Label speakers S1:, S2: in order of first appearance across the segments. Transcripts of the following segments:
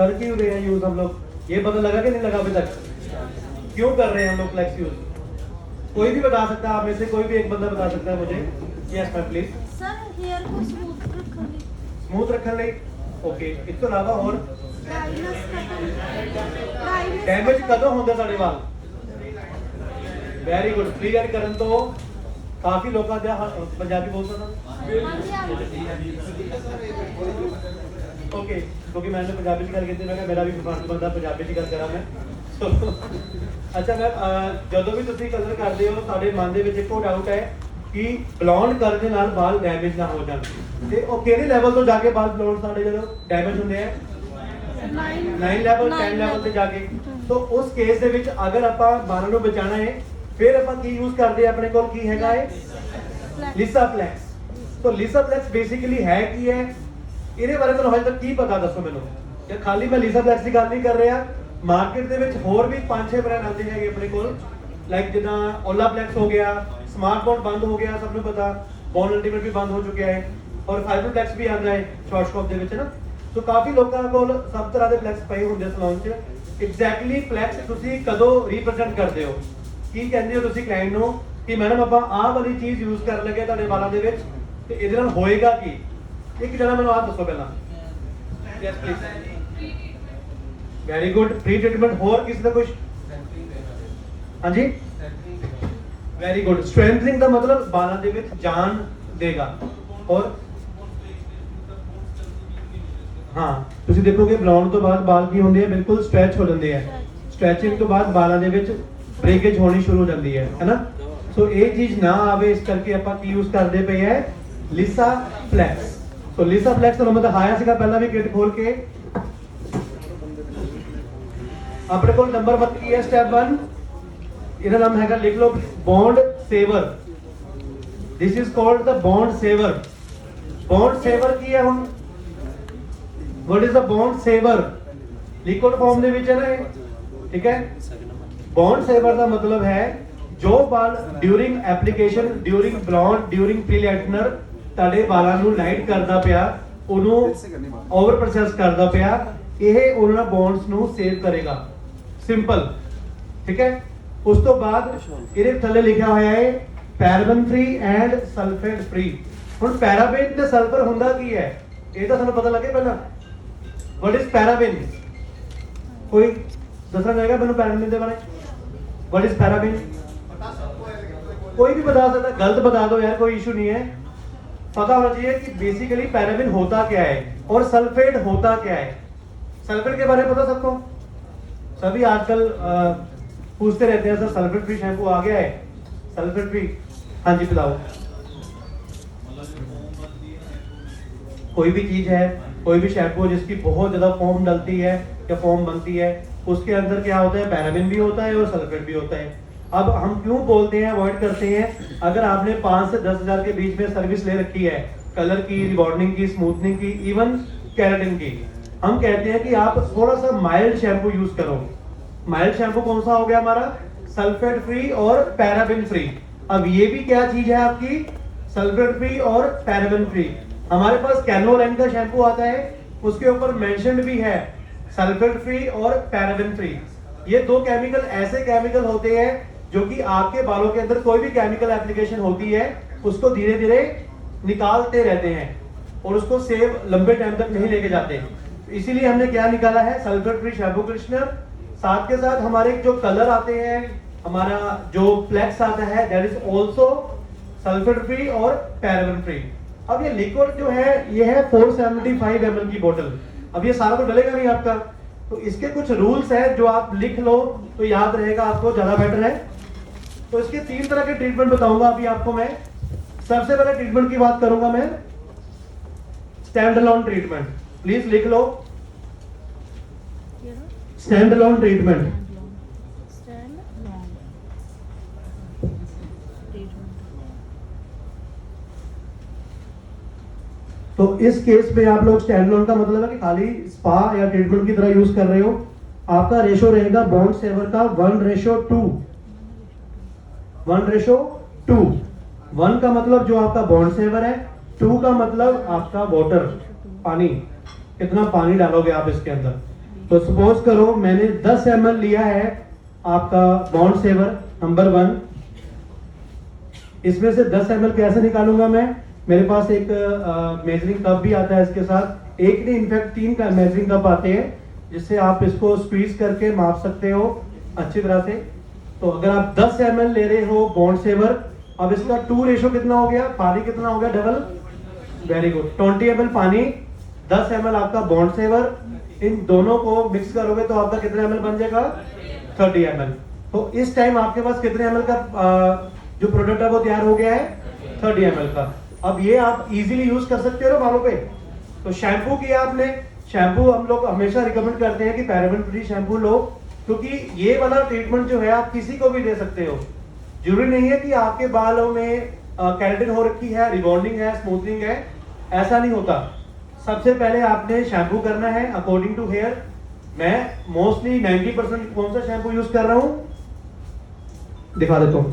S1: कर क्यों रहे हैं यूज हम लोग, ये पता लगा कि नहीं लगा अभी तक? क्यों कर रहे हैं हम लोग फ्लेक्स यूज? कोई भी बता सकता है आप में से, कोई भी एक बंदा बता सकता है मुझे? Yes ma'am please.
S2: Sir hair को स्मूथ रखने ਲਈ
S1: स्मूथ रखने ਲਈ ओके, ਇਸ ਤੋਂ ਇਲਾਵਾ ਹੋਰ
S2: ਡਰਾਈਨੈਸ ਖਤਮ
S1: ਡੈਮੇਜ ਕਦੋਂ ਹੁੰਦਾ ਸਾਡੇ ਵਾਲ? ਵੈਰੀ ਗੁੱਡ, ਕਲੀਅਰ ਕਰਨ ਤੋਂ ਕਾਫੀ ਲੋਕਾਂ ਦਾ ਪੰਜਾਬੀ ਬੋਲ ਸਕਦਾ ਓਕੇ, ਕਿਉਂਕਿ मैंने पंजाबी ਚ ਗੱਲ ਕੀਤੀ, ਮੈਂ ਕਿਹਾ ਮੇਰਾ ਵੀ ਫਰਜ਼ ਬਣਦਾ ਪੰਜਾਬੀ ਚ ਗੱਲ ਕਰਾਂ ਮੈਂ। ਅੱਛਾ ਮੈਮ, ਜਦੋਂ ਵੀ ਤੁਸੀਂ ਕਲਰ ਕਰਦੇ ਹੋ ਸਾਡੇ ਮਨ ਦੇ ਵਿੱਚ ਇੱਕੋ ਡਾਊਟ ਹੈ ਕਿ ਬਲੌਂਡ ਕਰਨ ਦੇ ਨਾਲ ਵਾਲ ਡੈਮੇਜ ਨਾ ਹੋ ਜਾਣ, ਤੇ ਉਹ ਕਿਹੜੇ ਲੈਵਲ ਤੋਂ ਜਾ ਕੇ ਵਾਲ ਬਲੌਂਡ ਸਾਡੇ ਜਦੋਂ ਡੈਮੇਜ ਹੁੰਦੇ ਆ? 9 ਲੈਵਲ 10 ਲੈਵਲ ਤੇ ਜਾ ਕੇ। तो उस केस ਦੇ ਵਿੱਚ ਅਗਰ ਆਪਾਂ ਵਾਲਾਂ ਨੂੰ ਬਚਾਣਾ ਹੈ ਫਿਰ ਆਪਾਂ ਕੀ ਯੂਜ਼ ਕਰਦੇ ਆ? ਆਪਣੇ ਕੋਲ ਕੀ ਹੈਗਾ ਹੈ? ਲਿਸਾ ਫਲੈਕਸ। तो ਲਿਸਾ ਫਲੈਕਸ ਬੇਸਿਕਲੀ ਹੈ ਕੀ ਹੈ? ਇਹਦੇ ਬਾਰੇ ਤੁਹਾਨੂੰ ਹਜੇ ਤੱਕ ਕੀ ਪਤਾ ਦੱਸੋ ਮੈਨੂੰ? ਕਿ ਖਾਲੀ ਮੈਂ ਲਿਸਾ ਫਲੈਕਸ ਦੀ ਗੱਲ ਨਹੀਂ ਕਰ ਰਿਹਾ, ਮਾਰਕੀਟ ਦੇ ਵਿੱਚ ਹੋਰ ਵੀ 5-6 ਬ੍ਰਾਂਡ ਆਉਂਦੇ ਹੈਗੇ ਆਪਣੇ ਕੋਲ, ਲਾਈਕ ਜਿੱਦਾਂ ਓਲਾ ਫਲੈਕਸ ਹੋ ਗਿਆ, ਸਮਾਰਟ ਬੌਂਡ ਬੰਦ ਹੋ ਗਿਆ, ਸਭ ਨੂੰ ਪਤਾ, ਬੌਂਡ ਅਲਟੀਮੇਟ ਵੀ ਬੰਦ ਹੋ ਚੁੱਕਿਆ ਹੈ, ਔਰ ਫਾਈਬਰ ਫਲੈਕਸ ਵੀ ਆਉਂਦਾ ਹੈ ਸ਼ਾਰਟ ਸਕੋਪ ਦੇ ਵਿੱਚ ਨਾ। ਸੋ ਕਾਫੀ ਲੋਕਾਂ ਕੋਲ ਸਭ ਤਰ੍ਹਾਂ ਦੇ ਫਲੈਕਸ ਪਏ ਹੁੰਦੇ ਸਲੂਨ 'ਚ। ਐਗਜ਼ੈਕਟਲੀ ਫਲੈਕਸ ਤੁਸੀਂ ਕਦੋਂ ਰਿਪਰੈਜ਼ੈਂਟ ਕਰਦੇ ਹੋ? ਕੀ ਕਹਿੰਦੇ ਹੋ ਤੁਸੀਂ ਕਲਾਇੰਟ ਨੂੰ ਕਿ ਮੈਡਮ ਆਪਾਂ ਆਹ ਵਾਲੀ ਚੀਜ਼ ਯੂਜ਼ ਕਰਨ ਲੱਗੇ ਤੁਹਾਡੇ ਵਾਲਾਂ ਦੇ ਵਿੱਚ, ਤੇ ਇਹਦੇ ਨਾਲ ਹੋਏਗਾ ਕੀ? ਇੱਕ ਜਣਾ ਮੈਨੂੰ ਆਹ ਦੱਸੋ ਪਹਿਲਾਂ। Yes please. Very good, pre treatment. ਹੋਰ ਕਿਸੇ ਦਾ ਕੁਝ? ਹਾਂਜੀ ਵੈਰੀ ਗੁੱਡ। ਸਟ੍ਰੈਂਥਨਿੰਗ ਦਾ ਮਤਲਬ ਵਾਲਾਂ ਦੇ ਵਿੱਚ ਜਾਨ ਦੇਗਾ। ਔਰ ਹਾਂ, ਤੁਸੀਂ ਦੇਖੋਗੇ ਬਲੌਂਡ ਤੋਂ ਬਾਅਦ ਵਾਲ ਕੀ ਹੁੰਦੇ ਆ? ਬਿਲਕੁਲ ਸਟ੍ਰੈਚ ਹੋ ਜਾਂਦੇ ਆ। ਸਟ੍ਰੈਚਿੰਗ ਤੋਂ ਬਾਅਦ ਵਾਲਾਂ ਦੇ ਵਿੱਚ ਬ੍ਰੇਕੇਜ ਹੋਣੀ ਸ਼ੁਰੂ ਹੋ ਜਾਂਦੀ ਹੈ ਹੈਨਾ। ਸੋ ਇਹ ਚੀਜ਼ ਨਾ ਆਵੇ, ਇਸ ਕਰਕੇ ਆਪਾਂ ਕੀ ਯੂਜ਼ ਕਰਦੇ ਪਏ ਹੈ? ਲਿਸਾ ਫਲੈਕਸ। ਸੋ ਲਿਸਾ ਫਲੈਕਸ ਤੁਹਾਨੂੰ ਮੈਂ ਦਿਖਾਇਆ ਸੀਗਾ ਪਹਿਲਾਂ ਵੀ ਕਿਟ ਖੋਲ ਕੇ। ਆਪਣੇ ਕੋਲ ਨੰਬਰ 1 ਕੀ ਹੈ? ਸਟੈਪ 1, ਇਹਦਾ ਨਾਮ ਹੈਗਾ, ਲਿਖ ਲਓ, bond saver. This is called the bond saver. Bond saver ਕੀ ਹੈ ਹੁਣ? What is the bond saver? Liquid form ਦੇ ਵਿੱਚ ਹੈ ਨਾ ਇਹ, ਠੀਕ ਹੈ। Bond saver ਦਾ ਮਤਲਬ ਹੈ ਜੋ ਵਾਲ during application, during blonde, during pre-lightener ਤੁਹਾਡੇ ਵਾਲਾਂ ਨੂੰ ਲਾਈਟ ਕਰਦਾ ਪਿਆ, ਉਹਨੂੰ ਓਵਰ ਪ੍ਰੋਸੈਸ ਕਰਦਾ ਪਿਆ, ਇਹ ਉਹਨਾਂ ਬੌਂਡਸ ਨੂੰ ਸੇਵ ਕਰੇਗਾ। ਸਿੰਪਲ, ਠੀਕ ਹੈ। ਉਸ ਤੋਂ ਬਾਅਦ ਇਹਦੇ ਥੱਲੇ ਲਿਖਿਆ ਹੋਇਆ ਹੈ ਪੈਰਾਬਨ ਫ੍ਰੀ ਐਂਡ ਸਲਫੇਟ ਫ੍ਰੀ। ਹੁਣ ਪੈਰਾਬਨ ਤੇ ਸਲਫਰ ਹੁੰਦਾ ਕੀ ਹੈ ਇਹ ਤਾਂ ਤੁਹਾਨੂੰ ਪਤਾ ਲੱਗੇ ਪਹਿਲਾਂ। What is paraben? कोई दूसरा कहेगा मैंने पैराबेन के बारे में? What is paraben? कोई भी बता सकता, गलत बता दो यार, कोई इशू नहीं है। पता होना चाहिए कि बेसिकली पैराबेन होता क्या है और सल्फेट होता क्या है। सल्फेट के बारे में पता सबको? सभी आजकल पूछते रहते हैं सर सल्फेट फ्री शैम्पू आ गया है, सल्फेट फ्री। हाँ जी बताओ। कोई भी चीज है, कोई भी शैम्पू जिसकी बहुत ज्यादा फोम डलती है या फोम बनती है, उसके अंदर क्या होता है? पैराबेन भी होता है और सल्फेट भी होता है। अब हम क्यों बोलते हैं, अवॉइड करते हैं? अगर आपने 5 से 10 हजार के बीच में सर्विस ले रखी है, कलर की, रिबॉर्डनिंग की, स्मूथनिंग की, इवन केराटिन की, हम कहते हैं कि आप थोड़ा सा माइल्ड शैम्पू यूज करो। माइल्ड शैम्पू कौन सा हो गया हमारा? सल्फेट फ्री और पैराबेन फ्री। अब ये भी क्या चीज है आपकी? सल्फेट फ्री और पैराबेन फ्री। हमारे पास कैनोलाइन का शैम्पू आता है, उसके ऊपर मेंशन्ड भी है सल्फेट फ्री और पैराबेन फ्री। ये दो केमिकल ऐसे केमिकल होते हैं जो कि आपके बालों के अंदर कोई भी केमिकल एप्लीकेशन होती है उसको धीरे धीरे निकालते रहते हैं और उसको सेव लंबे टाइम तक नहीं लेके जाते। इसीलिए हमने क्या निकाला है? Sulphate free shampoo conditioner. साथ के साथ हमारे जो कलर आते हैं, हमारा जो फ्लेक्स आता है, that is also sulphate free और पैराबेन फ्री। अब ये लिक्विड जो है ये है 475 ml की बोतल। अब ये सारा तो डलेगा नहीं आपका, तो इसके कुछ रूल्स हैं जो आप लिख लो तो याद रहेगा आपको, ज्यादा बेटर है। तो इसके 3 तरह के ट्रीटमेंट बताऊंगा अभी आपको मैं। सबसे पहले ट्रीटमेंट की बात करूंगा मैं, स्टैंड अलोन ट्रीटमेंट। प्लीज लिख लो, स्टैंड अलोन ट्रीटमेंट। तो इस केस में आप लोग स्टैंडअलोन का मतलब है कि खाली स्पा या ट्रीटमेंट की तरह यूज कर रहे हो। आपका रेशो रहेगा बॉन्ड सेवर का 1:2। 1:2। 1 का मतलब जो आपका बॉन्ड सेवर है, 2 का मतलब आपका वाटर, पानी, कितना पानी डालोगे आप इसके अंदर। तो सपोज करो मैंने 10 ml लिया है आपका बॉन्ड सेवर नंबर 1। इसमें से 10 ml कैसे निकालूंगा मैं? मेरे पास एक मेजरिंग कप भी आता है इसके साथ। एक नहीं, इनफैक्ट 3 का मेजरिंग कप आते हैं जिससे आप इसको स्क्वीज करके माप सकते हो अच्छी तरह से। तो अगर आप 10 ml ले रहे हो बॉन्ड सेवर, अब इसका 2 रेशो कितना हो गया? पानी कितना हो गया? डबल। Very good. 20 ml पानी, 10 ml आपका बॉन्ड सेवर, इन दोनों को मिक्स करोगे तो आपका कितना ml बन जाएगा? 30 ml। तो इस टाइम आपके पास कितने ml का जो प्रोडक्ट है वो तैयार हो गया है? 30 ml का। अब ये आप इजीली यूज कर सकते हो ना बालों पे। तो शैम्पू किया आपने, शैम्पू हम लोग हमेशा रिकमेंड करते हैं कि पैराबेन फ्री शैम्पू लो, क्योंकि ये वाला ट्रीटमेंट जो है आप किसी को भी दे सकते हो। जरूरी नहीं है कि आपके बालों में केराटिन हो रखी है, रिबॉन्डिंग है, स्मूथनिंग है, ऐसा नहीं होता। सबसे पहले आपने शैम्पू करना है अकॉर्डिंग टू हेयर। मैं मोस्टली 90% कौन सा शैम्पू यूज कर रहा हूं दिखा देता हूं।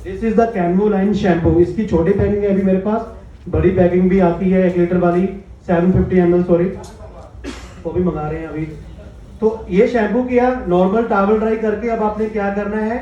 S1: दिस इज द कैनवोलाइन शैम्पू। इसकी छोटी पैकिंग है अभी मेरे पास, बड़ी पैकिंग भी आती है 1 लीटर वाली 750 ml, सॉरी वो भी मंगा रहे हैं अभी। तो ये शैम्पू किया, नॉर्मल टॉवल ड्राई करके अब आपने क्या करना है?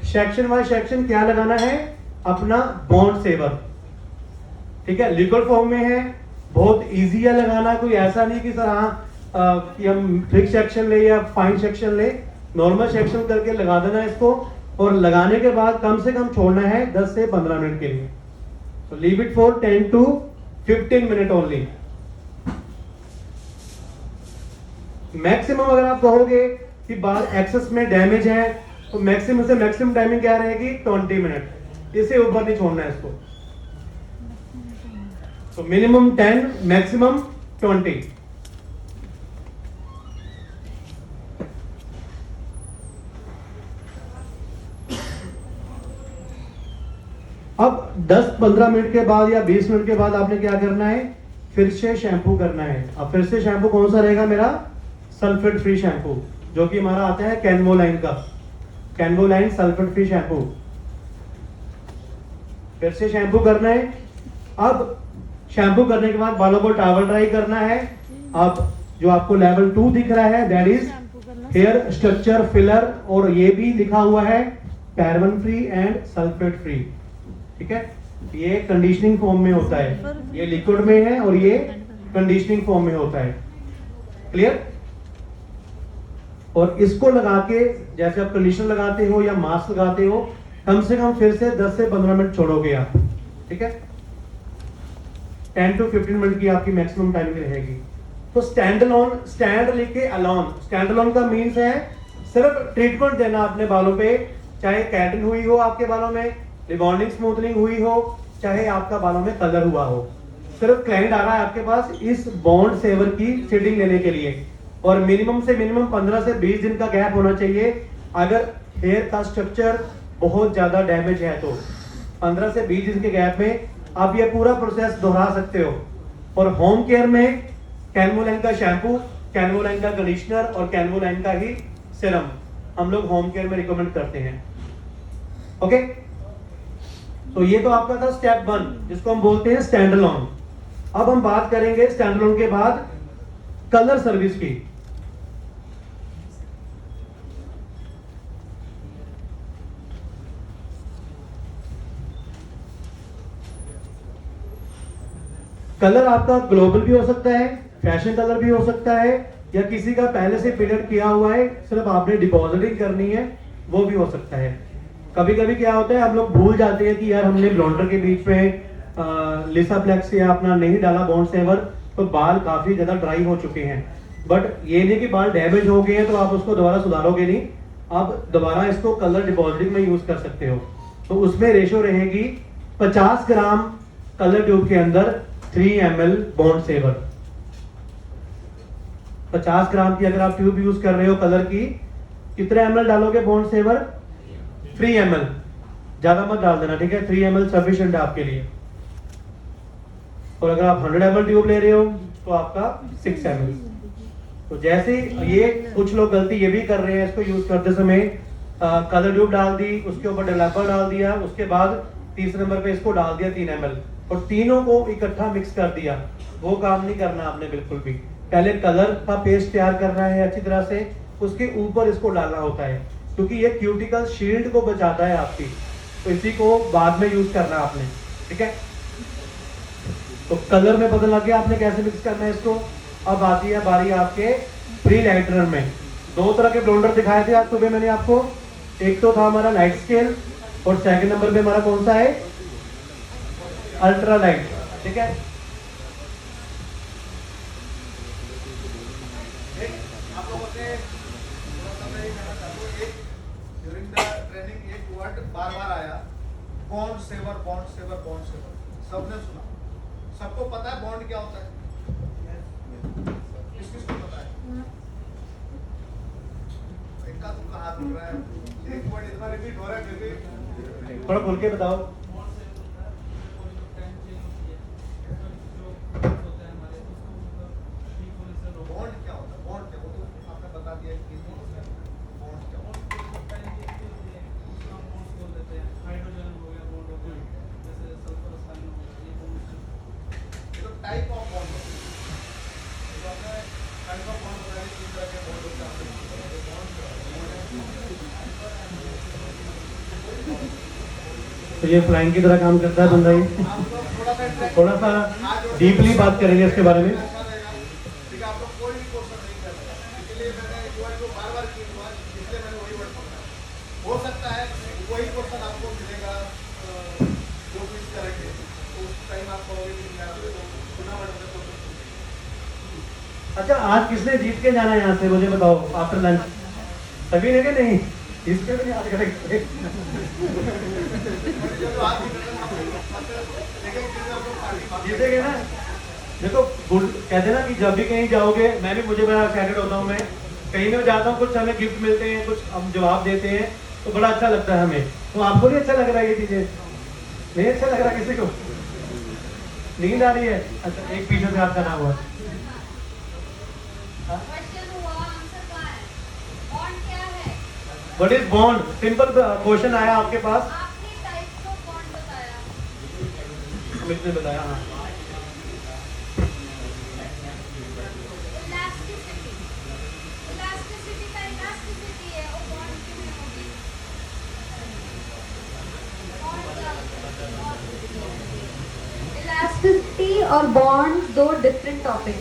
S1: सेक्शन बाय सेक्शन क्या लगाना है? अपना बॉन्ड सेवर। ठीक है, लिक्विड फॉर्म में है, बहुत इजी है लगाना। कोई ऐसा नहीं कि सर हाँ कि हम थिक सेक्शन ले या फाइन सेक्शन ले, नॉर्मल सेक्शन करके लगा देना इसको। और लगाने के बाद कम से कम छोड़ना है 10 से 15 मिनट के लिए। तो leave it for 10 to 15 minute only. Maximum अगर आप कहोगे कि बाल एक्सेस में डैमेज है तो मैक्सिमम से मैक्सिमम टाइमिंग क्या रहेगी? 20 मिनट। इससे ऊपर नहीं छोड़ना है इसको। तो मिनिमम 10, मैक्सिमम 20। अब 10-15 मिनट के बाद या 20 मिनट के बाद आपने क्या करना है? फिर से शैम्पू करना है। अब फिर से शैम्पू कौन सा रहेगा मेरा? सल्फेट फ्री शैम्पू, जो कि हमारा आता है कैनवोलाइन का, कैनवोलाइन सल्फेट फ्री शैम्पू। फिर से शैम्पू करना है। अब शैम्पू करने के बाद बालों को टॉवल ड्राई करना है। अब जो आपको लेवल 2 दिख रहा है that is here structure filler, और ये भी लिखा हुआ है paraben free and sulphate free. ठीक है, ये कंडीशनिंग फॉर्म में होता है, ये लिक्विड में है और ये कंडीशनिंग फॉर्म में होता है। क्लियर? और इसको लगा के जैसे आप कंडीशनर लगाते हो या मास्क लगाते हो, कम से कम फिर से 10 से 15 मिनट छोड़ोगे आप। ठीक है, 10 to 15 मिनट की आपकी मैक्सिमम टाइमिंग रहेगी। तो स्टैंड अलोन, स्टैंड लिखे अलोन, स्टैंड अलोन का मीन्स है सिर्फ ट्रीटमेंट देना अपने बालों पे, चाहे केराटिन हुई हो आपके बालों में, रिबॉन्डिंग स्मूथनिंग हुई हो, चाहे आपका बालों में कलर हुआ हो। सिर्फ क्लाइंट आ रहा है आपके पास इस बॉन्ड सेवर की सीडिंग लेने के लिए, और मिनिमम से मिनिमम 15 से 20 दिन का गैप होना चाहिए। अगर हेयर का स्ट्रक्चर बहुत ज्यादा डैमेज है तो 15 से 20 दिन के गैप में आप ये पूरा प्रोसेस दोहरा सकते हो। और होम केयर में कैनवोलाइन का शैम्पू, कैनवोलाइन का कंडीशनर और कैनवोलाइन का ही सीरम हम लोग होम केयर में रिकमेंड करते हैं। ओके, तो ये तो आपका था स्टेप 1, जिसको हम बोलते हैं स्टैंड अलोन। अब हम बात करेंगे स्टैंड अलोन के बाद कलर सर्विस की। कलर आपका ग्लोबल भी हो सकता है, फैशन कलर भी हो सकता है, या किसी का पहले से पीरियड किया हुआ है, सिर्फ आपने डिपॉजिटिंग करनी है, वो भी हो सकता है। कभी कभी क्या होता है हम लोग भूल जाते हैं कि यार हमने ब्लॉन्डर के बीच में लिसाप्लेक्स या अपना नहीं डाला बॉन्ड सेवर, तो बाल काफी ज्यादा ड्राई हो चुके हैं। बट ये नहीं कि बाल डैमेज हो गए हैं तो आप उसको दोबारा सुधारोगे नहीं, आप दोबारा इसको कलर डिपॉजिटिंग में यूज कर सकते हो। तो उसमें रेशो रहेगी 50 ग्राम कलर ट्यूब के अंदर 3 ml बॉन्ड सेवर। 50 ग्राम की अगर आप ट्यूब यूज कर रहे हो कलर की, कितने ml डालोगे बॉन्ड सेवर? 3 ml, ज्यादा मत डाल देना, ठीक है? 3 ml सफिशिएंट है आपके लिए। और अगर आप 100 ml ट्यूब ले रहे हो तो आपका 6 ml। तो जैसे ये कुछ लोग गलती ये भी कर रहे हैं, इसको यूज करते समय कलर ट्यूब डाल दी, उसके ऊपर डेवलपर डाल दिया, उसके बाद तीसरे नंबर पे इसको डाल दिया 3 ml, और तीनों को इकट्ठा मिक्स कर दिया। वो काम नहीं करना आपने बिल्कुल भी। पहले कलर का पेस्ट तैयार करना है अच्छी तरह से, उसके ऊपर इसको डालना होता है, क्योंकि ये क्यूटिकल शील्ड को बचाता है आपकी, तो इसी को बाद में यूज करना आपने, ठीक है। तो कलर में पता लग गया आपने कैसे मिक्स करना है इसको। अब आती है बारी आपके प्री लाइटनर में। दो तरह के ब्लोंडर दिखाए थे आज सुबह मैंने आपको, एक तो था हमारा लाइट स्केल और सेकंड नंबर पे हमारा कौन सा है, अल्ट्रा लाइट, ठीक है।
S3: आप लोगों से ड्यूरिंग द ट्रेनिंग एक वर्ड बार बार आया, bond saver, bond saver, bond saver. सबने सुना, सबको पता है बॉन्ड क्या होता है? किस किस को पता है? एक का तुमका हाथ उठ रहा है, एक वर्ड इतना रिपीट हो रहा है फिर भी
S1: थोड़ा खुल के बताओ।
S3: बॉन्ड क्या होता है? बॉन्ड क्या होता है? आपने बता दिया कि बॉन्ड क्या होता है। ये तो टाइप ऑफ बॉन्ड होता है। तो आपने टाइप ऑफ बॉन्ड बताया, तीन तरह के बॉन्ड होते हैं।
S1: तो ये फ्लाइंग की तरह काम करता है बंदा, ये
S3: आप लोग थोड़ा सा इंटरेक्ट,
S1: थोड़ा सा डीपली बात करेंगे इसके बारे में।
S3: अच्छा रहेगा। ठीक है, आप लोग कोई भी क्वेश्चन नहीं कर रहे, इसलिए मैंने एक वर्ड को बार बार किया, इसलिए मैंने वही वर्ड पकड़ा। हो सकता है वही क्वेश्चन आपको मिलेगा जो भी करेंगे, तो उस टाइम आप कहोगे कि यार तो सुना वर्ड में तो
S1: अच्छा, आज किसने जीत के जाना है यहाँ से, मुझे बताओ आफ्टर लंच? सभी ने कि नहीं? इसके भी नहीं आज करेंगे।
S3: जो आज लेकिन फिर आप लोग पार्टी
S1: जीतेगे ना। देखो गुड कहते हैं ना कि जब भी कहीं जाओगे, मैं भी मुझे बड़ा एक्साइटेड होता हूँ, मैं कहीं में जाता हूँ, कुछ हमें गिफ्ट मिलते हैं, कुछ हम जवाब देते हैं, तो बड़ा अच्छा लगता है हमें। तो आपको नहीं अच्छा लग रहा है ये चीजें? नहीं अच्छा लग रहा किसी को? नींद आ रही है? अच्छा, एक पीछे से आपका नाम हुआ।
S2: क्वेश्चन हुआ, आंसर कहाँ है? बॉन्ड क्या है?
S1: What is bond? Simple question आया आपके पास,
S2: आपने टाइप्स ऑफ बॉन्ड बताया।
S1: अमित ने बताया। हाँ,
S2: इलास्टिसिटी, इलास्टिसिटी का इलास्टिसिटी है, और बॉन्ड क्यों नहीं होगी? बॉन्ड क्या होता है? इलास्टिसिटी और बॉन्ड दो डिफरेंट टॉपिक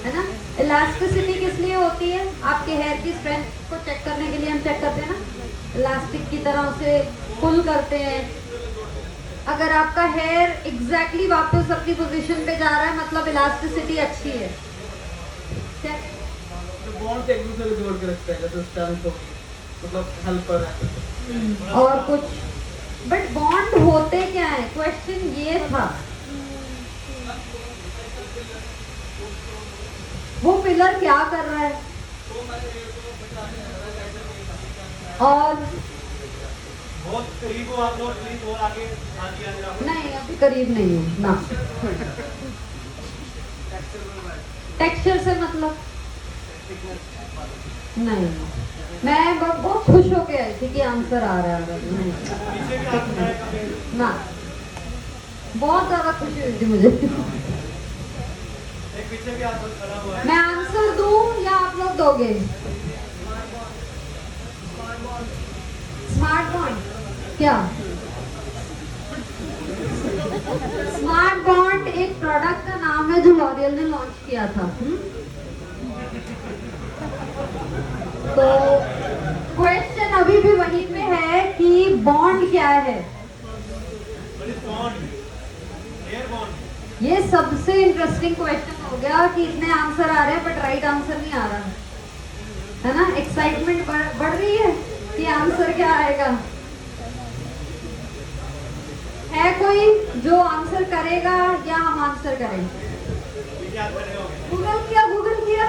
S2: है ना। इलास्टिसिटी किस लिए होती है? आपके हेयर की स्ट्रेंथ को चेक करने के लिए हम चेक करते हैं ना, इलास्टिक की तरह उसे पुल करते हैं। अगर आपका हेयर एग्जैक्टली वापस अपनी पोजीशन पे जा रहा है, मतलब इलास्टिसिटी अच्छी है। चेक।
S4: बॉन्ड एक दूसरे को जोड़ के रखते हैं, जैसे स्ट्रेंथ होगी, मतलब हेल्पर है।
S2: और कुछ, बट बॉन्ड होते क्या है? क्वेश्चन ये था। वो पिलर क्या कर रहा है? और
S1: बहुत करीब हो आप लोग, प्लीज और आगे आगे
S2: नहीं, अभी करीब नहीं हूँ ना। टेक्सचर से मतलब नहीं, मैं बहुत खुश होके आई थी कि आंसर आ रहा है। नहीं
S1: पीछे भी हाथ उठाएगा।
S2: ना, बहुत ज्यादा खुशी हुई थी मुझे।
S1: एक पीछे भी हाथ खड़ा हुआ है।
S2: मैं आंसर दूं या आप लोग दोगे? स्मार्ट बॉन्ड क्या? स्मार्ट बॉन्ड एक प्रोडक्ट का नाम है जो लॉरियल ने लॉन्च किया था। तो क्वेश्चन अभी भी वहीं पे है कि बॉन्ड क्या है।
S1: What is bond? Hair bond.
S2: ये सबसे इंटरेस्टिंग क्वेश्चन हो गया कि इतने आंसर आ रहे हैं बट राइट आंसर नहीं आ रहा है ना। एक्साइटमेंट बढ़ रही है कि आंसर क्या आएगा। है कोई जो आंसर करेगा या हम आंसर करें?
S1: पीछे हाथ खड़े हो गए।
S2: गूगल किया